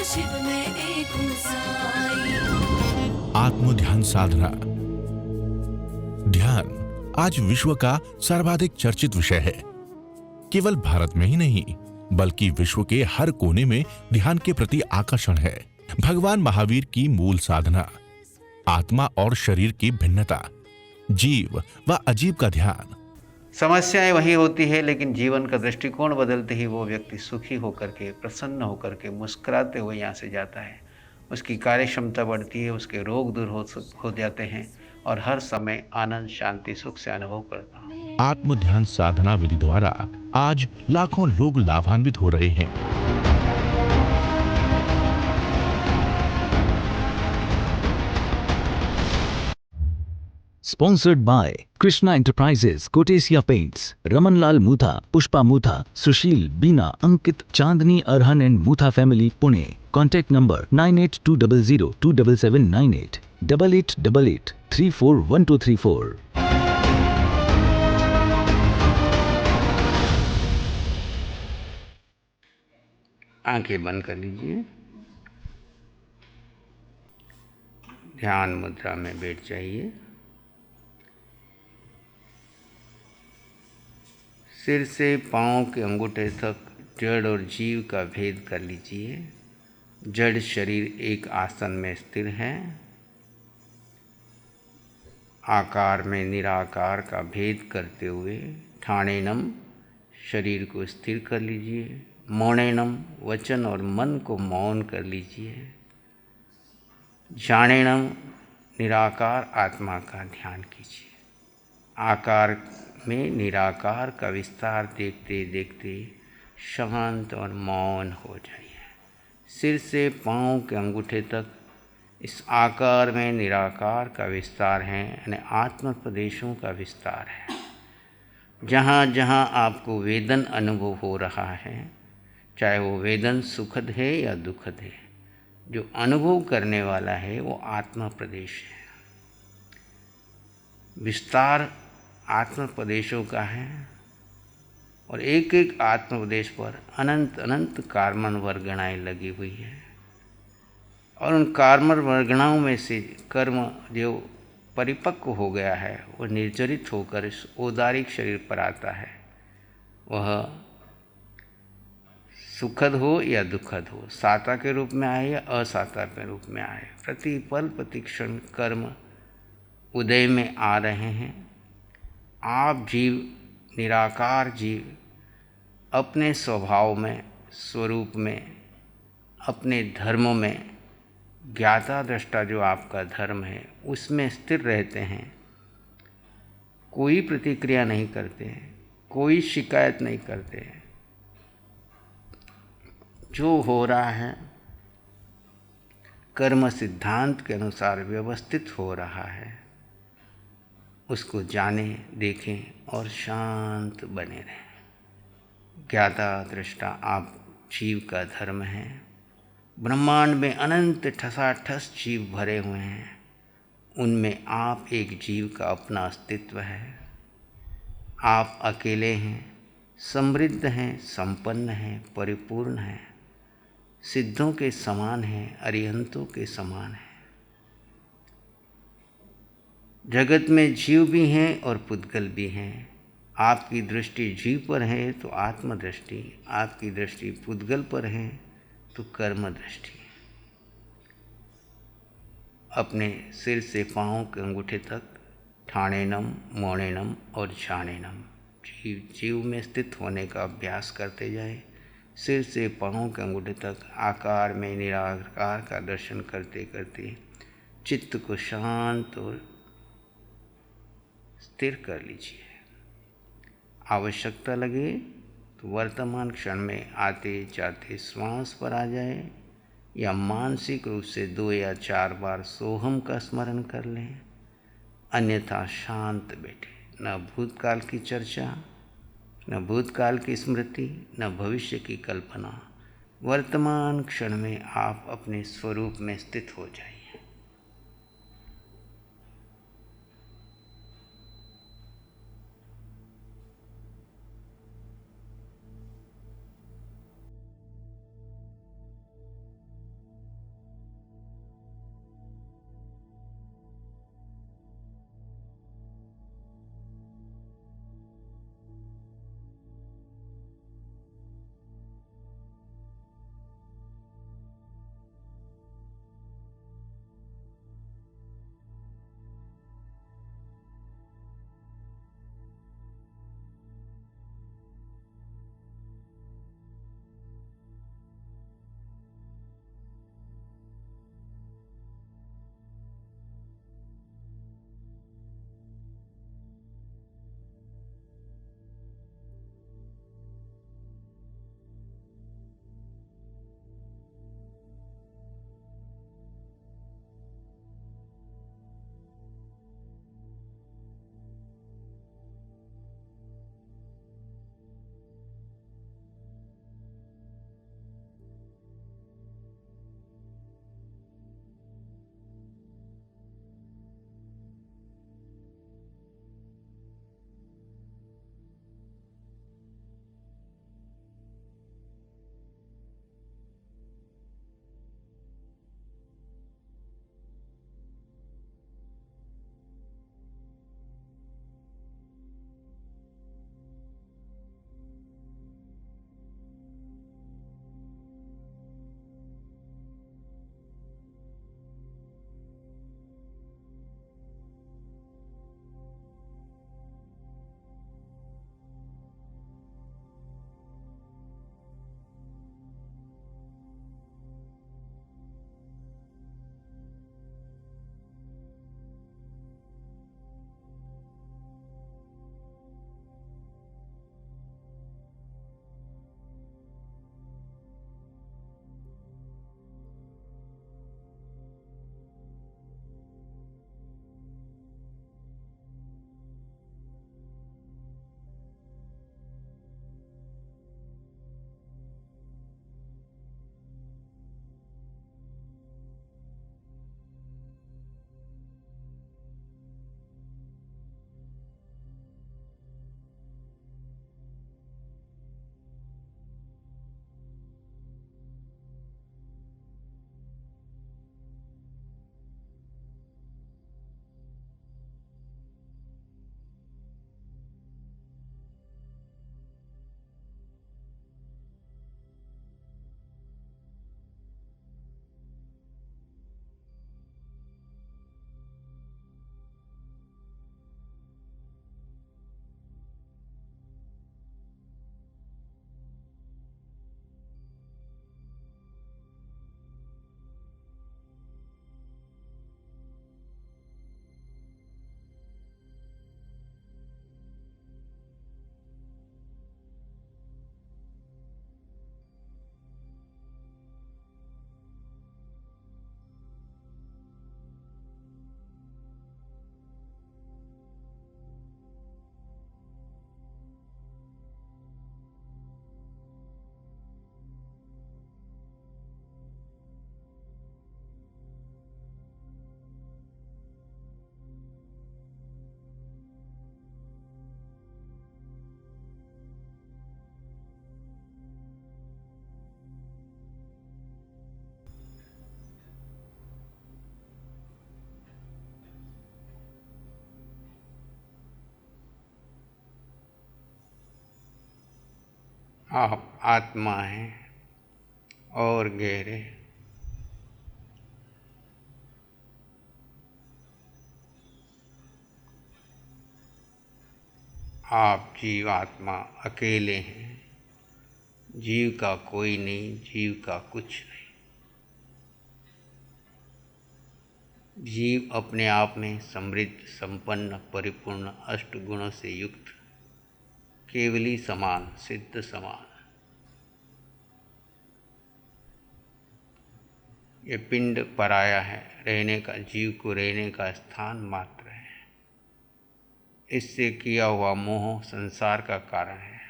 शिव में एक हूँ साई। आत्म ध्यान साधना। ध्यान आज विश्व का सर्वाधिक चर्चित विषय है। केवल भारत में ही नहीं बल्कि विश्व के हर कोने में ध्यान के प्रति आकर्षण है। भगवान महावीर की मूल साधना, आत्मा और शरीर की भिन्नता, जीव व अजीब का ध्यान। समस्याएं वही होती है, लेकिन जीवन का दृष्टिकोण बदलते ही वो व्यक्ति सुखी होकर के, प्रसन्न होकर के, मुस्कुराते हुए यहाँ से जाता है। उसकी कार्य क्षमता बढ़ती है, उसके रोग दूर हो जाते हैं और हर समय आनंद, शांति, सुख से अनुभव करता है। आत्म ध्यान साधना विधि द्वारा आज लाखों लोग लाभान्वित हो रहे हैं। Sponsored by Krishna Enterprises, Kotesia Paints, Ramanlal Mutha, Pushpa Mutha, Sushil, Beena, Ankit, Chandni, Arhan and Mutha family, Pune. Contact number 9820027798, 8888341234. आंखें बंद कर लीजिए। ध्यान मुद्रा में बैठ जाइए। सिर से पांव के अंगूठे तक जड़ और जीव का भेद कर लीजिए। जड़ शरीर एक आसन में स्थिर है। आकार में निराकार का भेद करते हुए ठाणेनम शरीर को स्थिर कर लीजिए। मौनेनम वचन और मन को मौन कर लीजिए। जानेनम निराकार आत्मा का ध्यान कीजिए। आकार में निराकार का विस्तार देखते देखते शांत और मौन हो जाइए। सिर से पांव के अंगूठे तक इस आकार में निराकार का विस्तार है, यानी आत्म प्रदेशों का विस्तार है। जहाँ जहाँ आपको वेदन अनुभव हो रहा है, चाहे वो वेदन सुखद है या दुखद है, जो अनुभव करने वाला है वो आत्म प्रदेश है। विस्तार आत्म प्रदेशों का है और एक एक आत्म प्रदेश पर अनंत अनंत कार्मण वर्गणाएँ लगी हुई है और उन कार्मण वर्गणाओं में से कर्म जो परिपक्व हो गया है वो निर्जरित होकर इस औदारिक शरीर पर आता है। वह सुखद हो या दुखद हो, साता के रूप में आए या असाता के रूप में आए, प्रति पल प्रति क्षण कर्म उदय में आ रहे हैं। आप जीव, निराकार जीव, अपने स्वभाव में, स्वरूप में, अपने धर्म में, ज्ञाता दृष्टा जो आपका धर्म है उसमें स्थिर रहते हैं। कोई प्रतिक्रिया नहीं करते हैं, कोई शिकायत नहीं करते हैं। जो हो रहा है कर्म सिद्धांत के अनुसार व्यवस्थित हो रहा है, उसको जाने, देखें और शांत बने रहें। ज्ञाता दृष्टा आप जीव का धर्म है। ब्रह्मांड में अनंत ठसाठस जीव भरे हुए हैं, उनमें आप एक जीव का अपना अस्तित्व है। आप अकेले हैं, समृद्ध हैं, संपन्न हैं, परिपूर्ण हैं, सिद्धों के समान हैं, अरिहंतों के समान हैं। जगत में जीव भी हैं और पुद्गल भी हैं। आपकी दृष्टि जीव पर है तो आत्मदृष्टि, आपकी दृष्टि पुद्गल पर है तो कर्म दृष्टि। अपने सिर से पांव के अंगूठे तक ठाणेनम, मौनेनम और जानेनम जीव में स्थित होने का अभ्यास करते जाएं। सिर से पांव के अंगूठे तक आकार में निराकार का दर्शन करते करते चित्त को शांत और स्थिर कर लीजिए। आवश्यकता लगे तो वर्तमान क्षण में आते जाते श्वास पर आ जाए या मानसिक रूप से 2 या 4 बार सोहम का स्मरण कर लें। अन्यथा शांत बैठे। न भूतकाल की चर्चा, न भूतकाल की स्मृति, न भविष्य की कल्पना। वर्तमान क्षण में आप अपने स्वरूप में स्थित हो जाइए। आप आत्मा हैं और गहरे। आप जीवात्मा अकेले हैं, जीव का कोई नहीं, जीव का कुछ नहीं। जीव अपने आप में समृद्ध, संपन्न, परिपूर्ण, अष्ट गुणों से युक्त, केवली समान, सिद्ध समान। ये पिंड पराया है, रहने का, जीव को रहने का स्थान मात्र है। इससे किया हुआ मोह संसार का कारण है।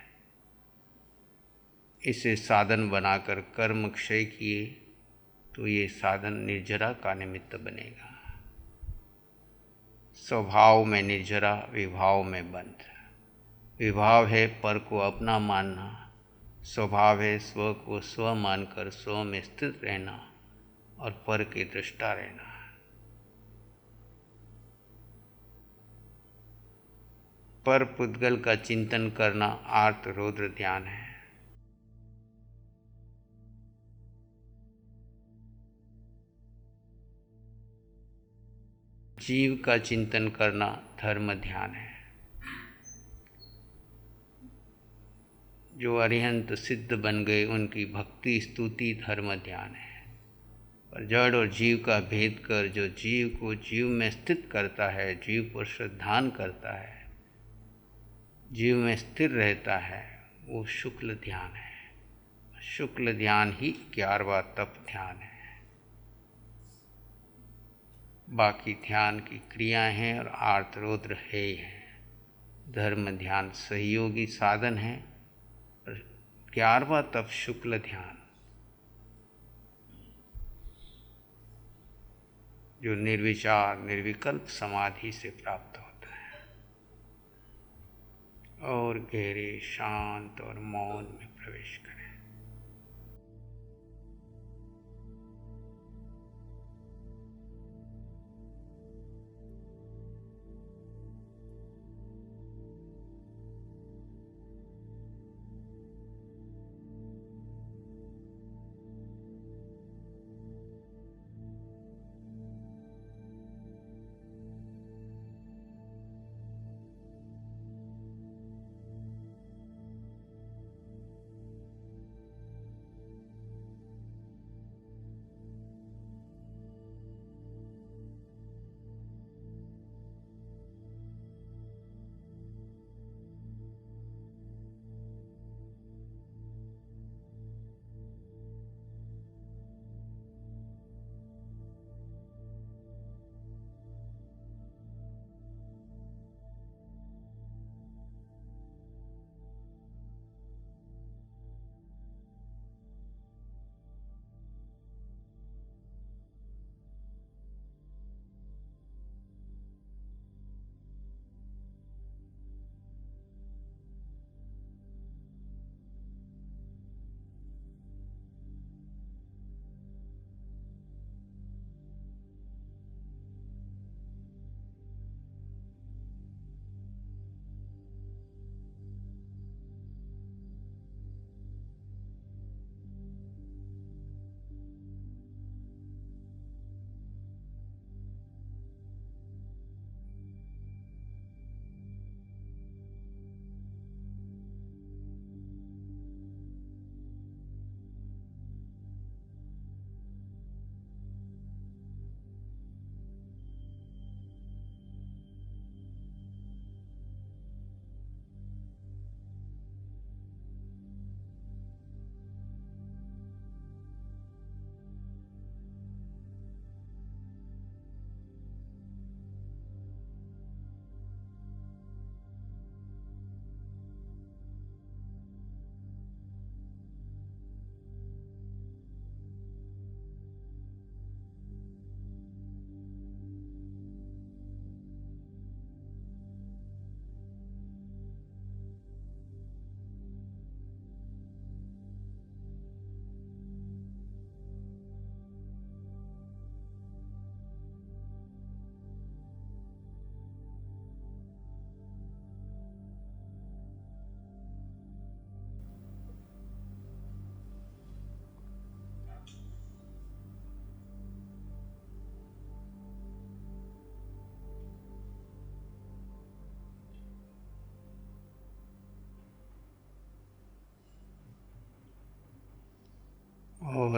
इसे साधन बनाकर कर्म क्षय किए तो ये साधन निर्जरा का निमित्त बनेगा। स्वभाव में निर्जरा, विभाव में बंध। विभाव है पर को अपना मानना, स्वभाव है स्व को स्व मानकर स्व में स्थित रहना और पर के दृष्टा रहना। पर पुद्गल का चिंतन करना आर्त रौद्र ध्यान है। जीव का चिंतन करना धर्म ध्यान है। जो अरिहंत सिद्ध बन गए उनकी भक्ति स्तुति धर्म ध्यान है। पर जड़ और जीव का भेद कर जो जीव को जीव में स्थित करता है, जीव पर श्रद्धान करता है, जीव में स्थिर रहता है, वो शुक्ल ध्यान है। शुक्ल ध्यान ही 11वां तप ध्यान है। बाकी ध्यान की क्रियाएं हैं और आर्तरौद्र है ही है। धर्म ध्यान सहयोगी साधन है और 11वां तप शुक्ल ध्यान जो निर्विचार निर्विकल्प समाधि से प्राप्त होता है और गहरे शांत और मौन में प्रवेश करें।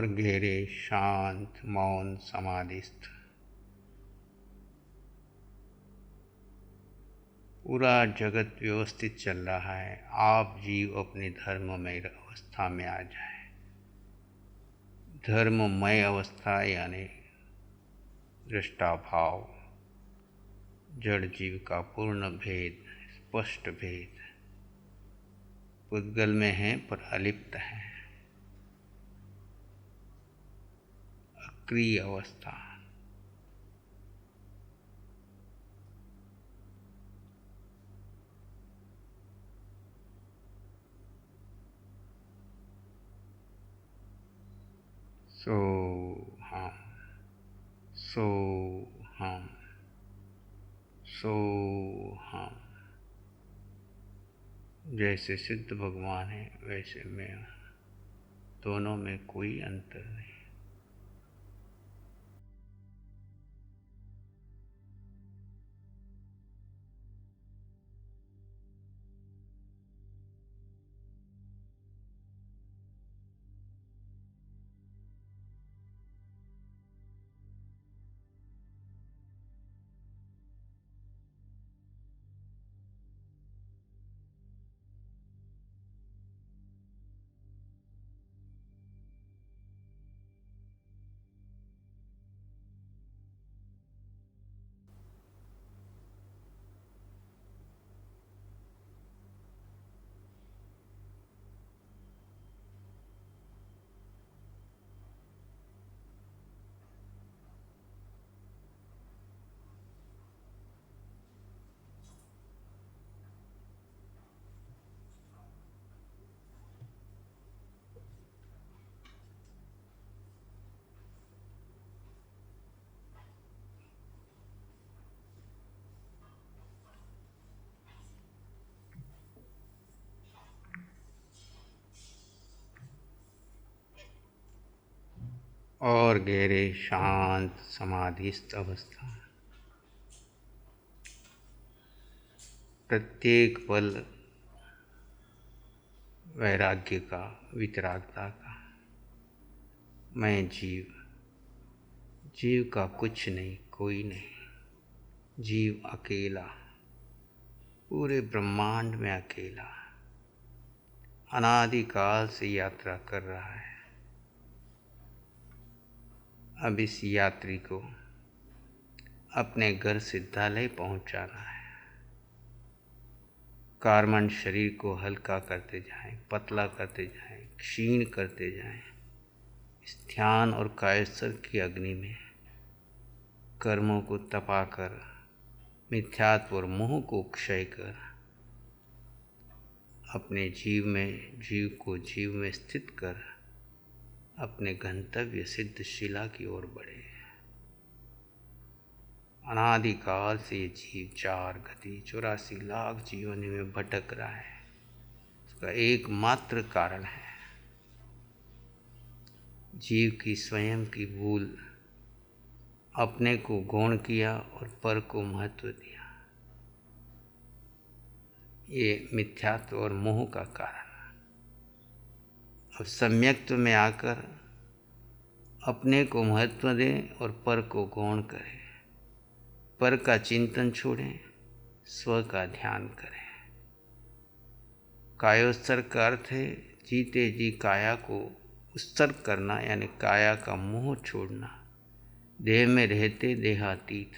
और गहरे शांत मौन समाधिस्थ। पूरा जगत व्यवस्थित चल रहा है, आप जीव अपने धर्ममय अवस्था में आ जाए। धर्ममय अवस्था यानी दृष्टा भाव, जड़ जीव का पूर्ण भेद, स्पष्ट भेद पुद्गल में है पर अलिप्त है। अक्रिय अवस्था। सो हम, सो हम, सो हम। जैसे सिद्ध भगवान है वैसे मैं हूँ, दोनों में कोई अंतर नहीं। और गहरे शांत समाधिस्थ अवस्था। प्रत्येक पल वैराग्य का, वितरागता का। मैं जीव, जीव का कुछ नहीं, कोई नहीं। जीव अकेला, पूरे ब्रह्मांड में अकेला, अनादिकाल से यात्रा कर रहा है। अब इस यात्री को अपने घर सिद्धालय पहुंचाना है। कार्बन शरीर को हल्का करते जाएं, पतला करते जाएं, क्षीण करते जाएं। इस ध्यान और कायस्तर की अग्नि में कर्मों को तपाकर, मिथ्यात्व और मोह को क्षय कर, अपने जीव को जीव में स्थित कर अपने गंतव्य सिद्ध शिला की ओर बढ़े। अनादिकाल से ये जीव 4 गति 84 लाख जीवनी में भटक रहा है। उसका एकमात्र कारण है जीव की स्वयं की भूल, अपने को गौण किया और पर को महत्व दिया। ये मिथ्यात्व और मोह का कारण। अब सम्यक्त्व में आकर अपने को महत्व दें और पर को गौण करें। पर का चिंतन छोड़ें, स्व का ध्यान करें। कायोत्सर्ग का अर्थ है जीते जी काया को उत्सर्ग करना, यानी काया का मोह छोड़ना। देह में रहते देहातीत,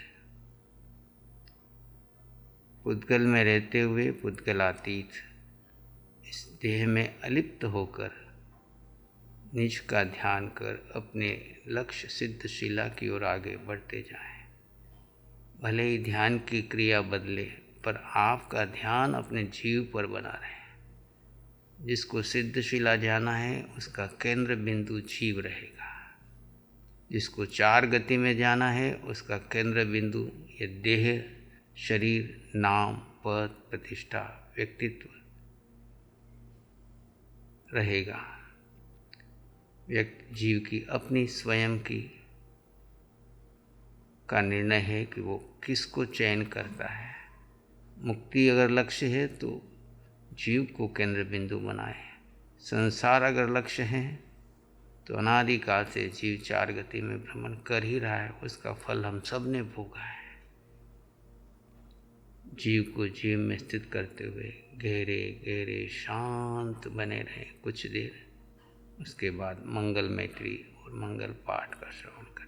पुद्गल में रहते हुए पुद्गलातीत, इस देह में अलिप्त होकर निज का ध्यान कर अपने लक्ष्य सिद्ध शिला की ओर आगे बढ़ते जाएं। भले ही ध्यान की क्रिया बदले, पर आपका ध्यान अपने जीव पर बना रहे। जिसको सिद्ध शिला जाना है उसका केंद्र बिंदु जीव रहेगा। जिसको 4 गति में जाना है उसका केंद्र बिंदु ये देह, शरीर, नाम, पद, प्रतिष्ठा, व्यक्तित्व रहेगा। व्यक्ति जीव की अपनी स्वयं की का निर्णय है कि वो किसको चयन करता है। मुक्ति अगर लक्ष्य है तो जीव को केंद्र बिंदु बनाए। संसार अगर लक्ष्य है तो अनादिकाल से जीव चार गति में भ्रमण कर ही रहा है, उसका फल हम सब ने भोगा है। जीव को जीव में स्थित करते हुए गहरे गहरे शांत बने रहें कुछ देर, उसके बाद मंगल मैत्री और मंगल पाठ का श्रवण करें।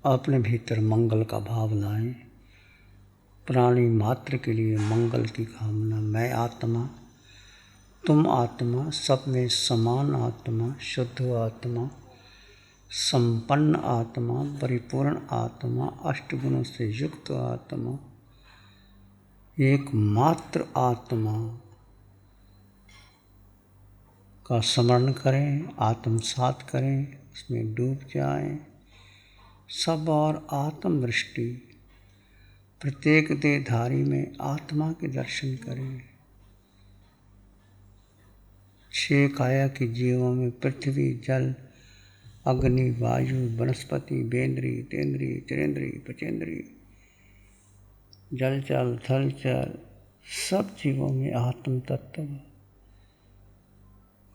अपने भीतर मंगल का भाव लाएं। प्राणी मात्र के लिए मंगल की कामना। मैं आत्मा, तुम आत्मा, सब में समान आत्मा, शुद्ध आत्मा, संपन्न आत्मा, परिपूर्ण आत्मा, अष्टगुणों से युक्त आत्मा, एकमात्र आत्मा का स्मरण करें, आत्मसात करें, उसमें डूब जाएं। सब और आत्म दृष्टि, प्रत्येक देहधारी में आत्मा के दर्शन करें। 6 काया के जीवों में पृथ्वी, जल, अग्नि, वायु, वनस्पति, बेंद्री, तेंद्री, चरेंद्री, पचेंद्री, जलचर, थलचर, सब जीवों में आत्म तत्व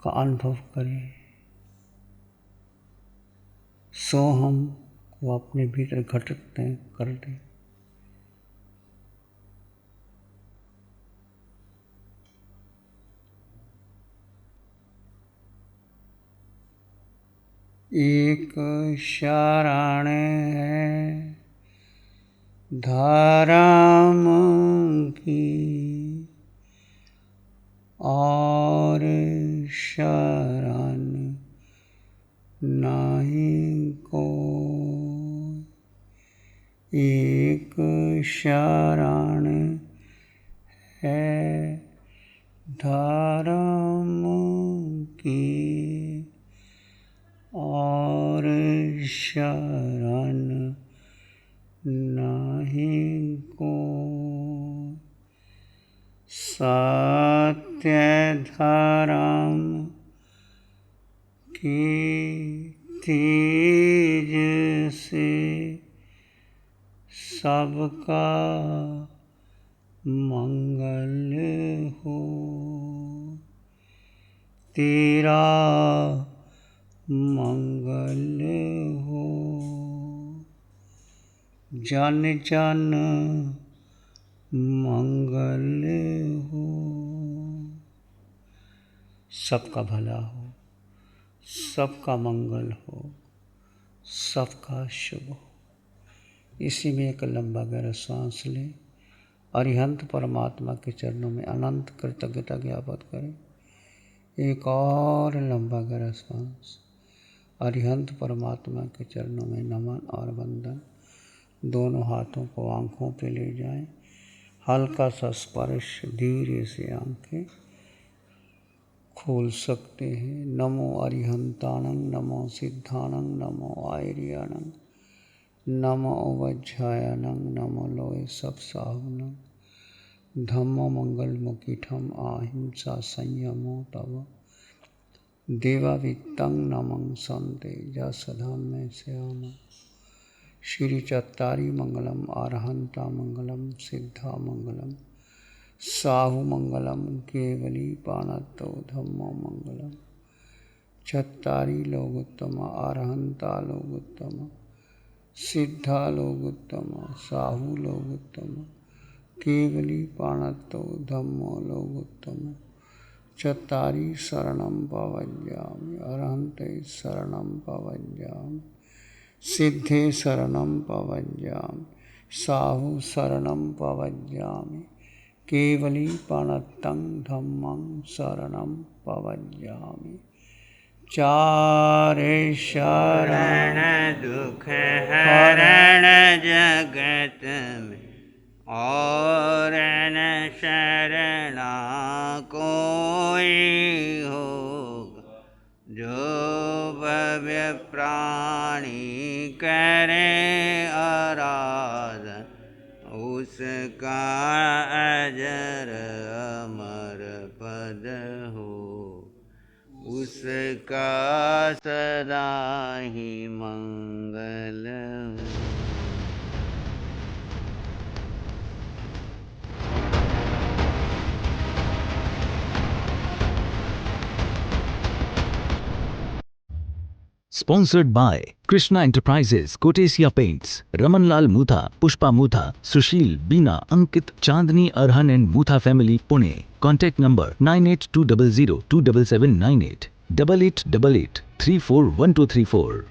का अनुभव करें। सोहम को अपने भीतर घटित कर दें। एक शरण है धर्म की और शरण नहीं को। एक शरण है धर्म की और शरण नहीं को। सत्य धर्म की तेज से सबका मंगल हो। तेरा मंगल हो। जन जन मंगल हो। सबका भला हो, सबका मंगल हो, सबका शुभ हो। इसी में एक लंबा गहरा सांस लें। अरिहंत परमात्मा के चरणों में अनंत कृतज्ञता ज्ञापित करें। एक और लंबा गहरा सांस। अरिहंत परमात्मा के चरणों में नमन और वंदन। दोनों हाथों को आँखों पे ले जाएं। हल्का सा स्पर्श, धीरे से आंखें खोल सकते हैं। नमो अरिहंताणं, नमो सिद्धाणं, नमो आयर्याणं, नमो वज्रायणं, नमो लोय सब साहुणं, धम्मो मंगल मुकीठम अहिंसा संयमो तव देवा वित्तं नमं संते जसधम्मे श्याम श्री चत्तारी मंगलम अरहंता मंगलम सिद्धा मंगलम साहु मंगलम केवली पाणतो धम्मो मंगलम चत्तारी लोगोत्तम अरहंता लोगोत्तम सिद्धा लोगोत्तम साहु लोगोत्तम केवली पाणतो धम्मो लोगोत्तम चत्तारी शरणं पवज्यामि अरहन्ते शरणं पवज्यामि सिद्धे शरणं पवज्यामि साहु शरणं पवज्यामि केवली पाणतं धम्मं शरणं पवज्यामि चारे शरण दुख हरण जगत में और न शरणा कोई होगा जो भव्य प्राणी करे आराधन उसका अजर अमर पद हो उसका सदा ही मंगल हो। Sponsored by Krishna Enterprises, Kotesia Paints, Ramanlal Mutha, Pushpa Mutha, Sushil, Beena, Ankit, Chandni, Arhan and Mutha family, Pune. Contact number 98200 27798 8888 341234.